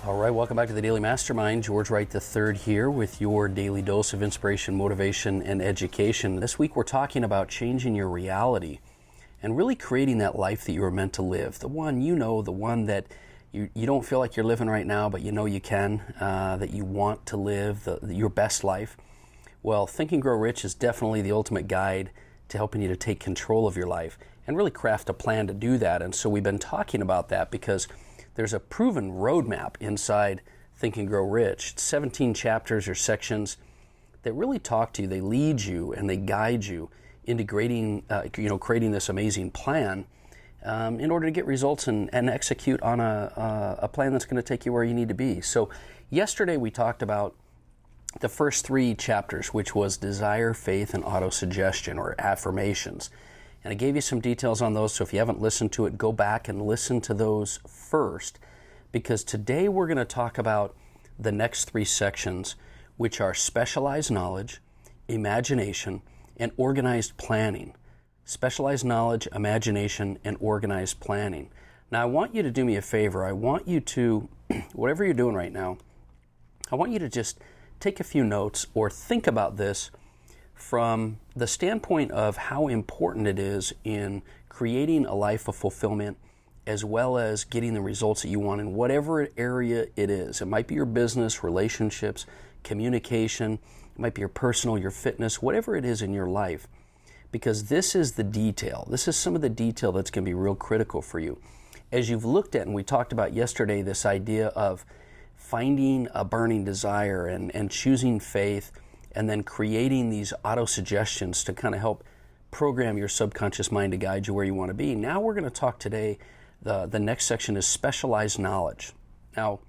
All right, welcome back to the Daily Mastermind. George Wright III here with your daily dose of inspiration, motivation, and education. This week we're talking about changing your reality and really creating that life that you were meant to live. The one you know, the one that you don't feel like you're living right now, but you know you can, that you want to live, your best life. Well, Think and Grow Rich is definitely the ultimate guide to helping you to take control of your life and really craft a plan to do that. And so we've been talking about that because there's a proven roadmap inside Think and Grow Rich. It's 17 chapters or sections that really talk to you. They lead you and they guide you into creating this amazing plan in order to get results and execute on a plan that's going to take you where you need to be. So yesterday we talked about the first 3 chapters, which was desire, faith, and autosuggestion or affirmations. And I gave you some details on those, so if you haven't listened to it, go back and listen to those first, because today we're going to talk about the next 3 sections, which are specialized knowledge, imagination, and organized planning. Specialized knowledge, imagination, and organized planning. Now, I want you to do me a favor. I want you to, whatever you're doing right now, I want you to just take a few notes or think about this from the standpoint of how important it is in creating a life of fulfillment as well as getting the results that you want in whatever area it is. It might be your business, relationships, communication, it might be your personal, your fitness, whatever it is in your life. Because this is the detail. This is some of the detail that's going to be real critical for you. As you've looked at, and we talked about yesterday, this idea of finding a burning desire and choosing faith, and then creating these auto-suggestions to kind of help program your subconscious mind to guide you where you want to be. Now we're going to talk today, the next section is specialized knowledge. Now,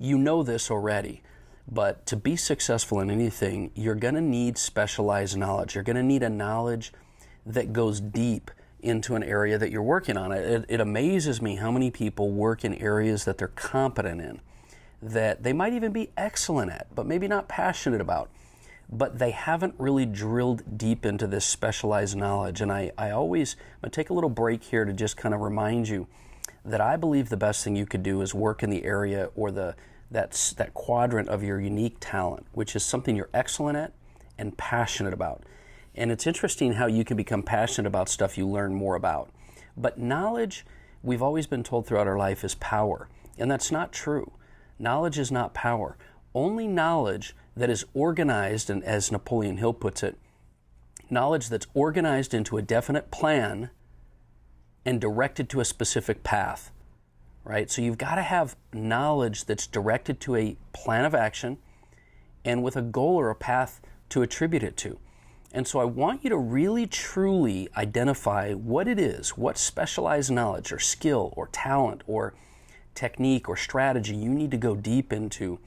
you know this already, but to be successful in anything, you're going to need specialized knowledge. You're going to need a knowledge that goes deep into an area that you're working on. It amazes me how many people work in areas that they're competent in, that they might even be excellent at, but maybe not passionate about. But they haven't really drilled deep into this specialized knowledge. And I'm going to take a little break here to just kind of remind you that I believe the best thing you could do is work in the area or that quadrant of your unique talent, which is something you're excellent at and passionate about. And it's interesting how you can become passionate about stuff you learn more about. But knowledge, we've always been told throughout our life, is power. And that's not true. Knowledge is not power. Only knowledge that is organized, and as Napoleon Hill puts it, knowledge that's organized into a definite plan and directed to a specific path, right? So you've got to have knowledge that's directed to a plan of action and with a goal or a path to attribute it to. And so I want you to really, truly identify what it is, what specialized knowledge or skill or talent or technique or strategy you need to go deep into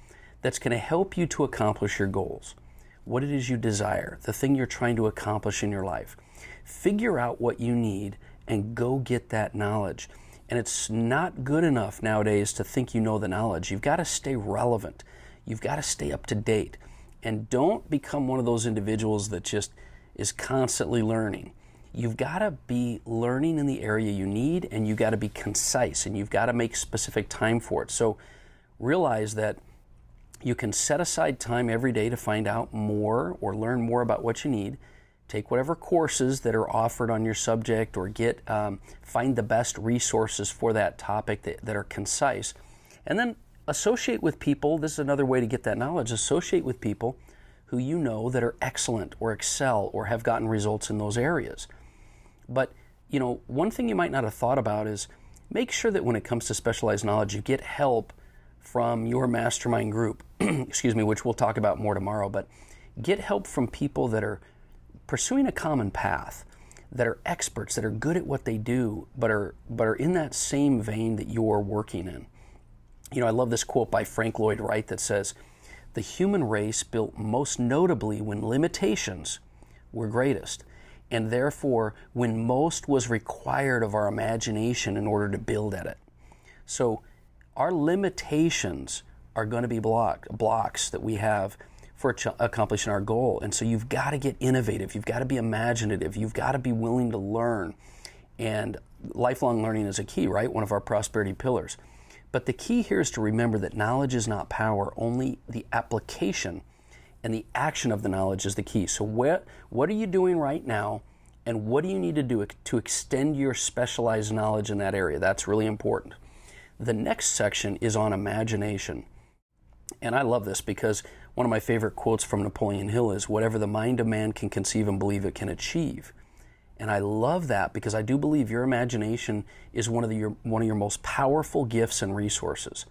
that's going to help you to accomplish your goals. What it is you desire, the thing you're trying to accomplish in your life. Figure out what you need and go get that knowledge. And it's not good enough nowadays to think you know the knowledge. You've got to stay relevant. You've got to stay up to date. And don't become one of those individuals that just is constantly learning. You've got to be learning in the area you need, and you've got to be concise, and you've got to make specific time for it. So realize that you can set aside time every day to find out more or learn more about what you need. Take whatever courses that are offered on your subject or find the best resources for that topic that are concise. And then associate with people. This is another way to get that knowledge. Associate with people who you know that are excellent or excel or have gotten results in those areas. But, one thing you might not have thought about is make sure that when it comes to specialized knowledge, you get help from your mastermind group, which we'll talk about more tomorrow, but get help from people that are pursuing a common path, that are experts, that are good at what they do, but are in that same vein that you're working in. I love this quote by Frank Lloyd Wright that says, "The human race built most notably when limitations were greatest, and therefore when most was required of our imagination in order to build at it." So our limitations are going to be blocks that we have for accomplishing our goal. And so you've got to get innovative. You've got to be imaginative. You've got to be willing to learn. And lifelong learning is a key, right? One of our prosperity pillars. But the key here is to remember that knowledge is not power, only the application and the action of the knowledge is the key. So what are you doing right now, and what do you need to do to extend your specialized knowledge in that area? That's really important. The next section is on imagination. And I love this because one of my favorite quotes from Napoleon Hill is, "Whatever the mind of man can conceive and believe, it can achieve." And I love that because I do believe your imagination is one of your most powerful gifts and resources.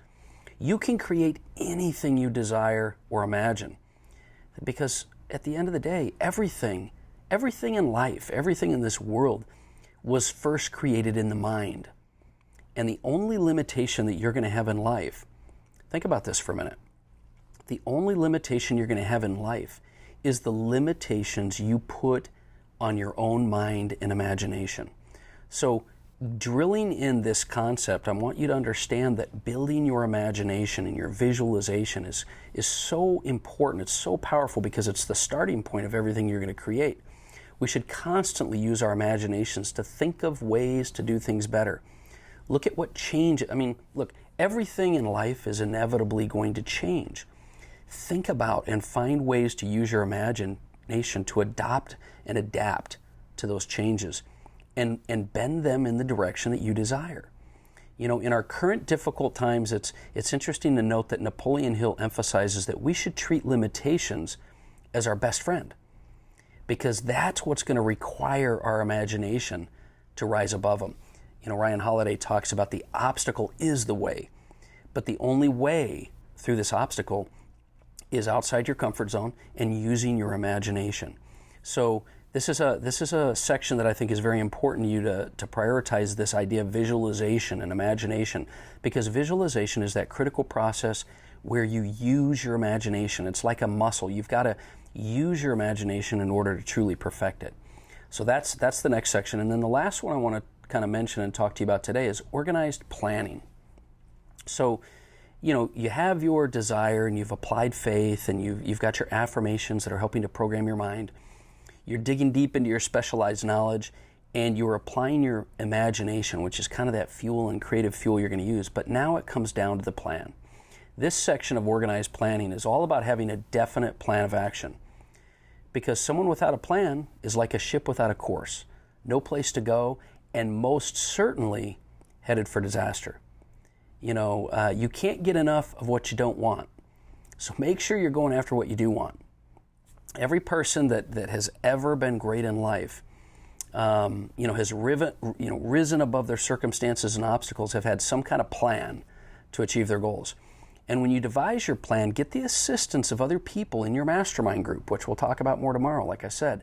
You can create anything you desire or imagine, because at the end of the day, everything in life, everything in this world was first created in the mind. And the only limitation that you're going to have in life, think about this for a minute. The only limitation you're going to have in life is the limitations you put on your own mind and imagination. So drilling in this concept, I want you to understand that building your imagination and your visualization is so important. It's so powerful because it's the starting point of everything you're going to create. We should constantly use our imaginations to think of ways to do things better. Look at what change. Look, everything in life is inevitably going to change. Think about and find ways to use your imagination to adopt and adapt to those changes and bend them in the direction that you desire. You know, in our current difficult times, it's interesting to note that Napoleon Hill emphasizes that we should treat limitations as our best friend, because that's what's going to require our imagination to rise above them. You know, Ryan Holiday talks about the obstacle is the way, but the only way through this obstacle is outside your comfort zone and using your imagination. So this is a section that I think is very important to you to prioritize this idea of visualization and imagination, because visualization is that critical process where you use your imagination. It's like a muscle. You've got to use your imagination in order to truly perfect it. So that's the next section. And then the last one I want to kind of mention and talk to you about today is organized planning. So, you know, you have your desire and you've applied faith and you've got your affirmations that are helping to program your mind. You're digging deep into your specialized knowledge and you're applying your imagination, which is kind of that fuel and creative fuel you're going to use. But now it comes down to the plan. This section of organized planning is all about having a definite plan of action, because someone without a plan is like a ship without a course, no place to go, and most certainly headed for disaster. You know, you can't get enough of what you don't want. So make sure you're going after what you do want. Every person that has ever been great in life, has risen above their circumstances and obstacles, have had some kind of plan to achieve their goals. And when you devise your plan, get the assistance of other people in your mastermind group, which we'll talk about more tomorrow, like I said.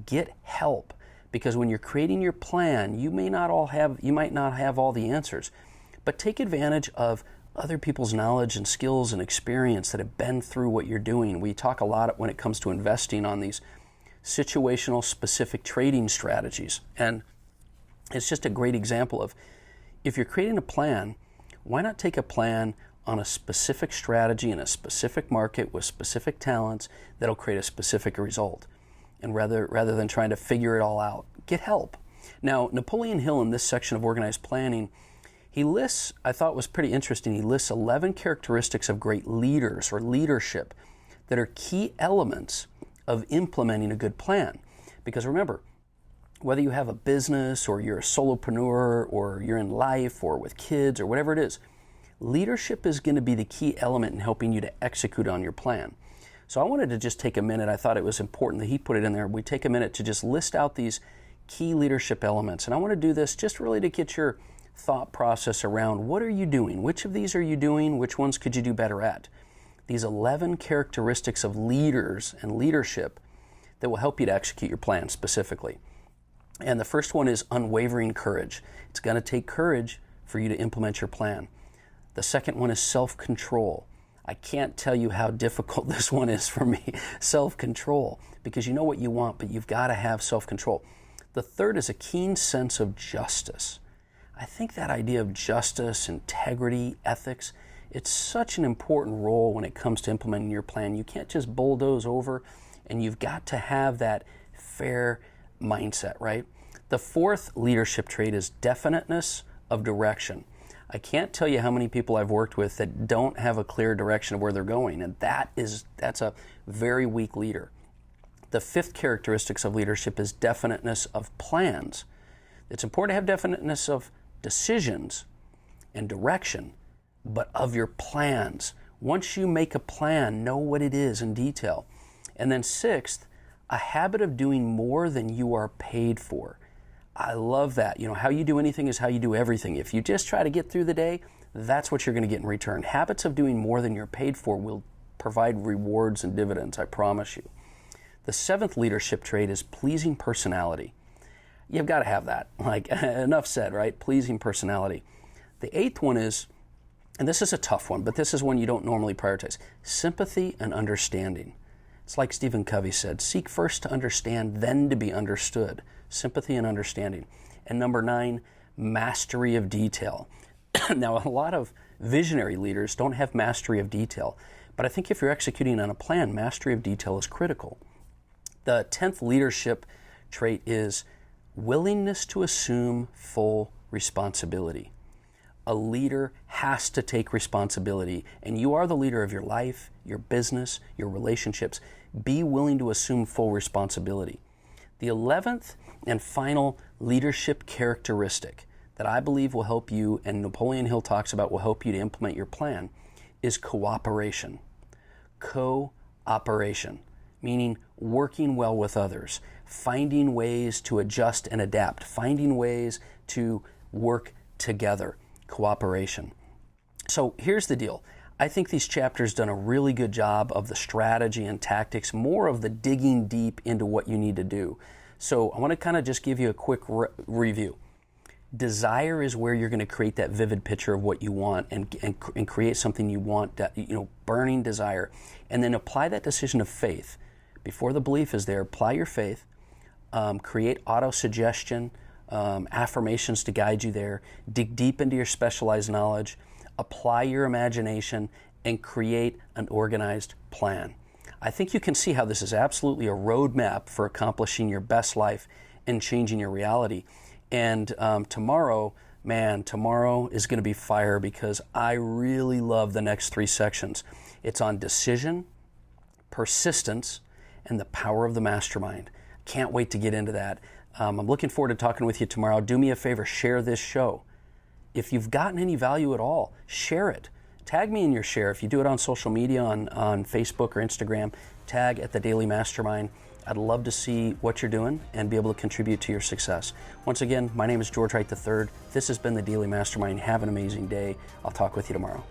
Get help, because when you're creating your plan, you might not have all the answers, but take advantage of other people's knowledge and skills and experience that have been through what you're doing. We talk a lot when it comes to investing on these situational specific trading strategies. And it's just a great example of, if you're creating a plan, why not take a plan on a specific strategy in a specific market with specific talents that'll create a specific result? And rather than trying to figure it all out, get help. Now, Napoleon Hill in this section of organized planning, he lists, I thought was pretty interesting, he lists 11 characteristics of great leaders or leadership that are key elements of implementing a good plan. Because remember, whether you have a business or you're a solopreneur or you're in life or with kids or whatever it is, leadership is going to be the key element in helping you to execute on your plan. So I wanted to just take a minute. I thought it was important that he put it in there. We take a minute to just list out these key leadership elements. And I want to do this just really to get your thought process around, what are you doing? Which of these are you doing? Which ones could you do better at? These 11 characteristics of leaders and leadership that will help you to execute your plan specifically. And the first one is unwavering courage. It's going to take courage for you to implement your plan. The second one is self-control. I can't tell you how difficult this one is for me, self-control, because you know what you want, but you've got to have self-control. The third is a keen sense of justice. I think that idea of justice, integrity, ethics, it's such an important role when it comes to implementing your plan. You can't just bulldoze over, and you've got to have that fair mindset, right? The fourth leadership trait is definiteness of direction. I can't tell you how many people I've worked with that don't have a clear direction of where they're going, and that's a very weak leader. The fifth characteristics of leadership is definiteness of plans. It's important to have definiteness of decisions and direction, but of your plans. Once you make a plan, know what it is in detail. And then sixth, a habit of doing more than you are paid for. I love that. How you do anything is how you do everything. If you just try to get through the day, that's what you're going to get in return. Habits of doing more than you're paid for will provide rewards and dividends, I promise you. The seventh leadership trait is pleasing personality. You've got to have that. Enough said, right? Pleasing personality. The eighth one is, and this is a tough one, but this is one you don't normally prioritize, sympathy and understanding. It's like Stephen Covey said, seek first to understand, then to be understood. Sympathy and understanding. And number 9, mastery of detail. Now, a lot of visionary leaders don't have mastery of detail, but I think if you're executing on a plan, mastery of detail is critical. The 10th leadership trait is willingness to assume full responsibility. A leader has to take responsibility, and you are the leader of your life, your business, your relationships. Be willing to assume full responsibility. The 11th and final leadership characteristic that I believe will help you, and Napoleon Hill talks about will help you to implement your plan, is cooperation. Cooperation, meaning working well with others, finding ways to adjust and adapt, finding ways to work together. Cooperation. So here's the deal. I think these chapters done a really good job of the strategy and tactics, more of the digging deep into what you need to do. So I want to kind of just give you a quick review. Desire is where you're going to create that vivid picture of what you want and create something you want, that, burning desire. And then apply that decision of faith. Before the belief is there, apply your faith, create auto-suggestion, affirmations to guide you there, dig deep into your specialized knowledge, apply your imagination, and create an organized plan. I think you can see how this is absolutely a roadmap for accomplishing your best life and changing your reality. And tomorrow is going to be fire, because I really love the next 3 sections. It's on decision, persistence, and the power of the mastermind. Can't wait to get into that. I'm looking forward to talking with you tomorrow. Do me a favor, share this show. If you've gotten any value at all, share it. Tag me in your share. If you do it on social media, on Facebook or Instagram, tag at the Daily Mastermind. I'd love to see what you're doing and be able to contribute to your success. Once again, my name is George Wright III. This has been the Daily Mastermind. Have an amazing day. I'll talk with you tomorrow.